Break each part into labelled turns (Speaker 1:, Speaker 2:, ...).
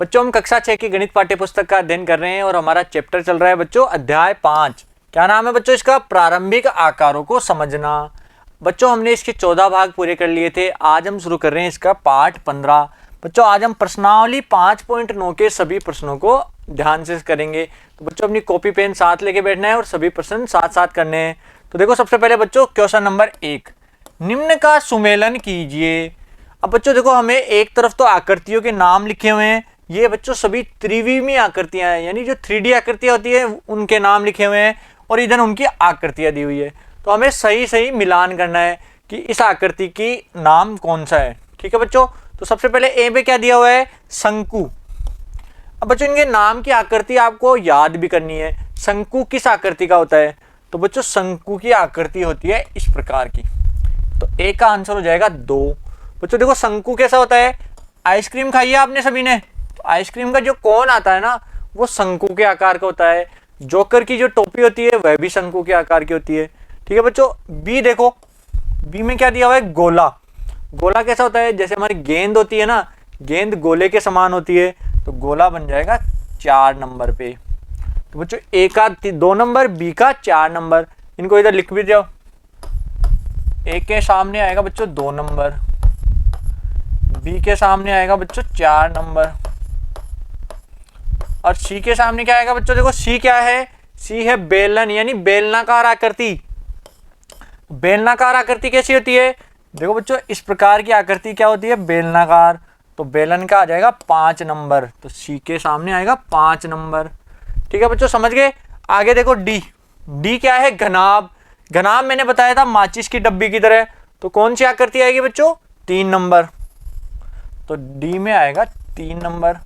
Speaker 1: बच्चों हम कक्षा 6 की गणित पाठ्य पुस्तक का अध्ययन कर रहे हैं और हमारा चैप्टर चल रहा है बच्चों अध्याय 5। क्या नाम है बच्चों इसका? प्रारंभिक आकारों को समझना। बच्चों हमने इसके 14 भाग पूरे कर लिए थे। आज हम शुरू कर रहे हैं इसका पाठ 15। बच्चों आज हम प्रश्नावली 5.9 के सभी प्रश्नों को ध्यान से करेंगे। तो बच्चों अपनी कॉपी पेन साथ लेके बैठना है और सभी प्रश्न साथ साथ करने हैं। तो देखो सबसे पहले बच्चों क्वेश्चन नंबर 1, निम्न का सुमेलन कीजिए। अब बच्चों देखो हमें एक तरफ तो आकृतियों के नाम लिखे हुए हैं, ये बच्चों सभी त्रिविमीय आकृतियां हैं, यानी जो 3D आकृतियां होती है उनके नाम लिखे हुए हैं और इधर उनकी आकृतियां दी हुई है। तो हमें सही सही मिलान करना है कि इस आकृति की नाम कौन सा है। ठीक है बच्चों, तो सबसे पहले ए पे क्या दिया हुआ है? शंकु। अब बच्चों इनके नाम की आकृति आपको याद भी करनी है। शंकु किस आकृति का होता है? तो बच्चों शंकु की आकृति होती है इस प्रकार की। तो ए का आंसर हो जाएगा 2। बच्चों देखो शंकु कैसा होता है? आइसक्रीम खाई है आपने सभी ने, तो आइसक्रीम का जो कोन आता है ना वो शंकु के आकार का होता है। जोकर की जो टोपी होती है वह भी शंकु के आकार की होती है। ठीक है बच्चों, बी देखो, बी में क्या दिया हुआ है? गोला। गोला कैसा होता है? जैसे हमारी गेंद होती है ना, गेंद गोले के समान होती है, तो गोला बन जाएगा 4 नंबर पे। तो बच्चों ए का 2 नंबर, बी का 4 नंबर, इनको इधर लिख भी जाओ। ए के सामने आएगा बच्चों 2 नंबर, बी के सामने आएगा बच्चों 4 नंबर और सी के सामने क्या आएगा बच्चों? देखो सी क्या है? सी है बेलन, यानी बेलनाकार आकृति। बेलनाकार आकृति कैसी होती है? देखो बच्चों इस प्रकार की आकृति क्या होती है? बेलनाकार। तो बेलन का आ जाएगा 5 नंबर, तो सी के सामने आएगा 5 नंबर। ठीक है बच्चों, समझ गए? आगे देखो डी। डी क्या है? घनाभ। घनाभ मैंने बताया था माचिस की डब्बी की तरह, तो कौन सी आकृति आएगी बच्चों? 3 नंबर, तो डी में आएगा 3 नंबर।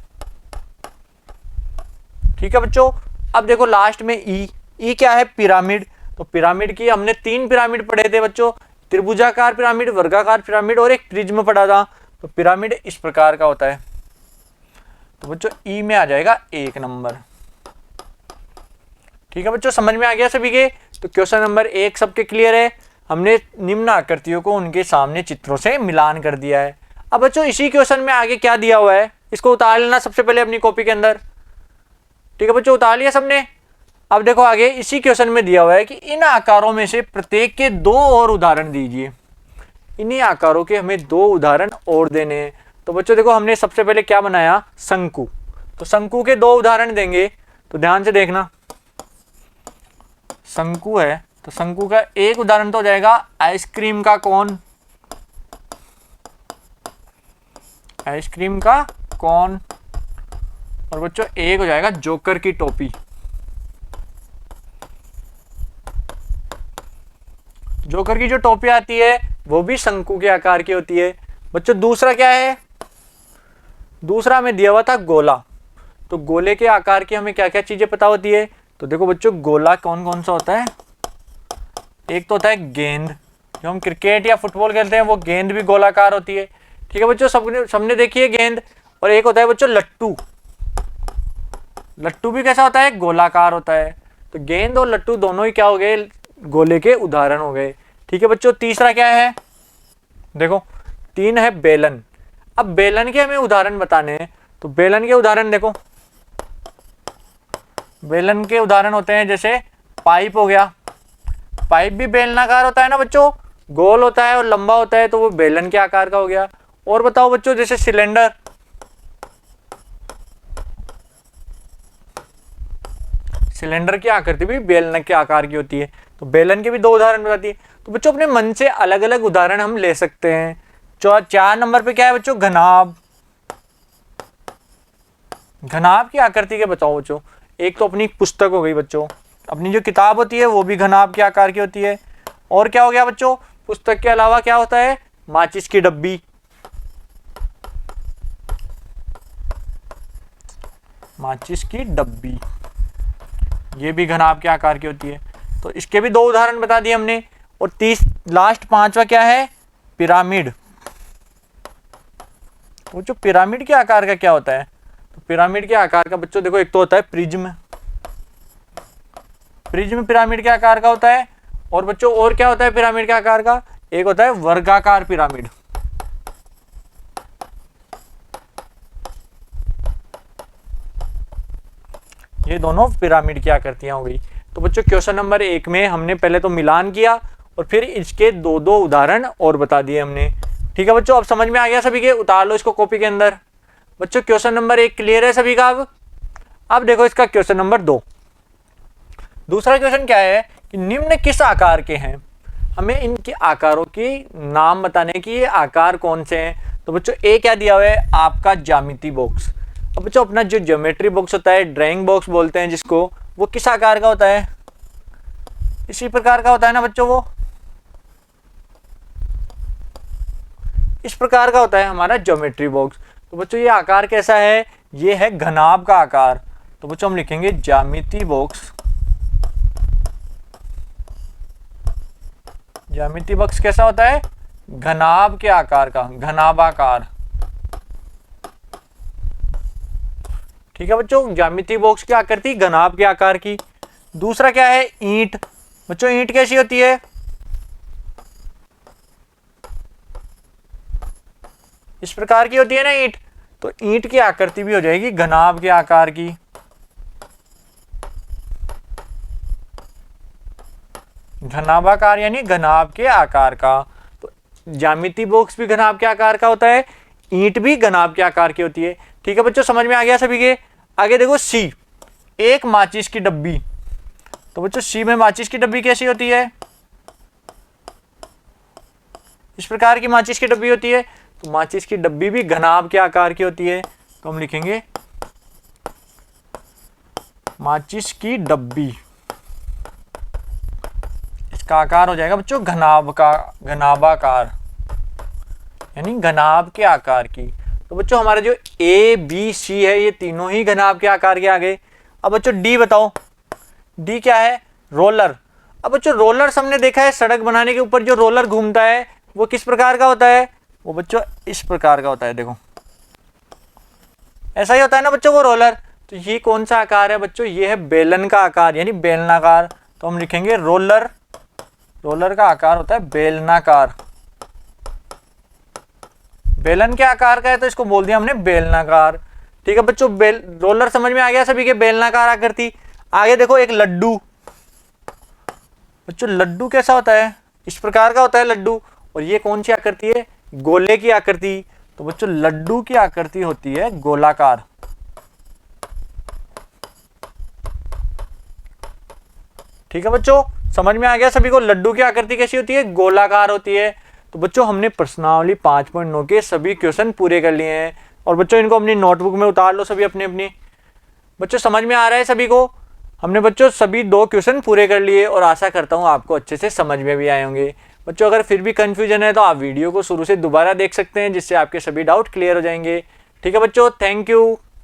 Speaker 1: ठीक है बच्चों, अब देखो लास्ट में ई। ई क्या है? पिरामिड। तो पिरामिड की हमने 3 पिरामिड पढ़े थे बच्चों, त्रिभुजाकार पिरामिड, वर्गाकार पिरामिड और एक प्रिज्म पढ़ा था। तो पिरामिड इस प्रकार का होता है। तो बच्चों ई में आ जाएगा 1 नंबर। ठीक है बच्चों, समझ में आ गया सभी के? तो क्वेश्चन नंबर 1 सबके क्लियर है। हमने निम्न आकृतियों को उनके सामने चित्रों से मिलान कर दिया है। अब बच्चों इसी क्वेश्चन में आगे क्या दिया हुआ है, इसको उतार लेना सबसे पहले अपनी कॉपी के अंदर। ठीक है बच्चों, उतार लिया सबने? अब देखो आगे इसी क्वेश्चन में दिया हुआ है कि इन आकारों में से प्रत्येक के 2 और उदाहरण दीजिए। इन्हीं आकारों के हमें 2 उदाहरण और देने हैं। तो बच्चों देखो हमने सबसे पहले क्या बनाया? शंकु। तो शंकु के 2 उदाहरण देंगे, तो ध्यान से देखना। शंकु है तो शंकु का एक उदाहरण तो हो जाएगा आइसक्रीम का कोन। आइसक्रीम का कोन। और बच्चों एक हो जाएगा जोकर की टोपी। जोकर की जो टोपी आती है वो भी शंकु के आकार की होती है। बच्चों दूसरा क्या है? दूसरा में दिया हुआ था गोला। तो गोले के आकार की हमें क्या क्या चीजें पता होती है? तो देखो बच्चों गोला कौन कौन सा होता है? एक तो होता है गेंद, जो हम क्रिकेट या फुटबॉल खेलते हैं वो गेंद भी गोलाकार होती है। ठीक है बच्चों, सबने देखी है गेंद। और एक होता है बच्चों लट्टू। लट्टू भी कैसा होता है? गोलाकार होता है। तो गेंद और लट्टू दोनों ही क्या हो गए? गोले के उदाहरण हो गए। ठीक है बच्चों, तीसरा क्या है? देखो 3 है बेलन। अब बेलन के हमें उदाहरण बताने हैं, तो बेलन के उदाहरण देखो। बेलन के उदाहरण होते हैं जैसे पाइप हो गया। पाइप भी बेलनाकार होता है ना बच्चों, गोल होता है और लंबा होता है, तो वो बेलन के आकार का हो गया। और बताओ बच्चों जैसे सिलेंडर। सिलेंडर की आकृति भी बेलन के आकार की होती है, तो बेलन के भी 2 उदाहरण बताती है। तो बच्चों अपने मन से अलग अलग उदाहरण हम ले सकते हैं। 4 नंबर पे क्या है बच्चों? घनाभ। घनाभ की आकृति के बताओ बच्चों। एक तो अपनी पुस्तक हो गई बच्चों, अपनी जो किताब होती है वो भी घनाभ के आकार की होती है। और क्या हो गया बच्चों? पुस्तक के अलावा क्या होता है? माचिस की डब्बी। माचिस की डब्बी ये भी घनाभ के आकार की होती है। तो इसके भी 2 उदाहरण बता दिए हमने। और लास्ट 5वां क्या है? पिरामिड। वो जो पिरामिड के आकार का क्या होता है? तो पिरामिड के आकार का बच्चों देखो एक तो होता है प्रिज्म। प्रिज्म पिरामिड के आकार का होता है। और बच्चों और क्या होता है पिरामिड के आकार का? एक होता है वर्गाकार पिरामिड। ये दोनों पिरामिड की आकृतियां हो गई। तो बच्चों क्वेश्चन नंबर 1 में हमने पहले तो मिलान किया और फिर इसके दो दो उदाहरण और बता दिए हमने। ठीक है बच्चों, अब समझ में आ गया सभी के, उतार लो इसको कॉपी के अंदर। बच्चों क्वेश्चन नंबर 1 क्लियर है सभी का। अब देखो इसका क्वेश्चन नंबर 2। दूसरा क्वेश्चन क्या है कि निम्न किस आकार के हैं, हमें इनके आकारों की नाम बताने की, ये आकार कौन से हैं। तो बच्चों ए क्या दिया हुआ है, आपका ज्यामिति बॉक्स। अब बच्चों अपना जो ज्योमेट्री बॉक्स होता है, ड्राइंग बॉक्स बोलते हैं जिसको, वो किस आकार का होता है, इसी प्रकार का होता है ना बच्चों, वो इस प्रकार का होता है हमारा ज्योमेट्री बॉक्स। तो बच्चों ये आकार कैसा है, ये है घनाभ का आकार। तो बच्चों हम लिखेंगे ज्यामिति बॉक्स। ज्यामिति बॉक्स कैसा होता है, घनाभ के आकार का, घनाभाकार। ठीक है बच्चों, ज्यामिति बॉक्स की आकृति घनाभ के आकार की। दूसरा क्या है, ईंट। बच्चों ईंट कैसी होती है, इस प्रकार की होती है ना ईंट। तो ईंट की आकृति भी हो जाएगी घनाभ के आकार की। घनाभाकार यानी घनाभ के आकार का। तो ज्यामिति बॉक्स भी घनाभ के आकार का होता है, ईंट भी घनाभ के आकार की होती है। ठीक है बच्चों, समझ में आ गया सभी के। आगे देखो सी, एक माचिस की डब्बी। तो बच्चों सी में माचिस की डब्बी कैसी होती है, इस प्रकार की माचिस की डब्बी होती है। तो माचिस की डब्बी भी घनाभ के आकार की होती है। तो हम लिखेंगे माचिस की डब्बी, इसका आकार हो जाएगा बच्चों घनाभ का, घनाभाकार यानी घनाभ के आकार की। तो बच्चों हमारे जो ए बी सी है ये तीनों ही घनाभ के आकार के आ गए। अब बच्चों डी बताओ, डी क्या है, रोलर। अब बच्चों रोलर हमने देखा है, सड़क बनाने के ऊपर जो रोलर घूमता है वो किस प्रकार का होता है, वो बच्चों इस प्रकार का होता है। देखो ऐसा ही होता है ना बच्चों वो रोलर। तो ये कौन सा आकार है बच्चों, ये है बेलन का आकार यानी बेलनाकार। तो हम लिखेंगे रोलर, रोलर का आकार होता है बेलनाकार। बेलन के आकार का है तो इसको बोल दिया हमने बेलनाकार। ठीक है बच्चों, रोलर समझ में आ गया सभी के, बेलनाकार आकृति। आगे देखो एक लड्डू। बच्चों लड्डू कैसा होता है, इस प्रकार का होता है लड्डू। और ये कौन सी आकृति है, गोले की आकृति। तो बच्चों लड्डू की आकृति होती है गोलाकार। ठीक है बच्चों, समझ में आ गया सभी को, लड्डू की आकृति कैसी होती है, गोलाकार होती है। तो बच्चों हमने प्रश्नावली 5.9 के सभी क्वेश्चन पूरे कर लिए हैं। और बच्चों इनको अपनी नोटबुक में उतार लो सभी अपनी अपनी। बच्चों समझ में आ रहा है सभी को, हमने बच्चों सभी 2 क्वेश्चन पूरे कर लिए और आशा करता हूँ आपको अच्छे से समझ में भी आए होंगे। बच्चों अगर फिर भी कंफ्यूजन है तो आप वीडियो को शुरू से दोबारा देख सकते हैं, जिससे आपके सभी डाउट क्लियर हो जाएंगे। ठीक है बच्चों, थैंक यू।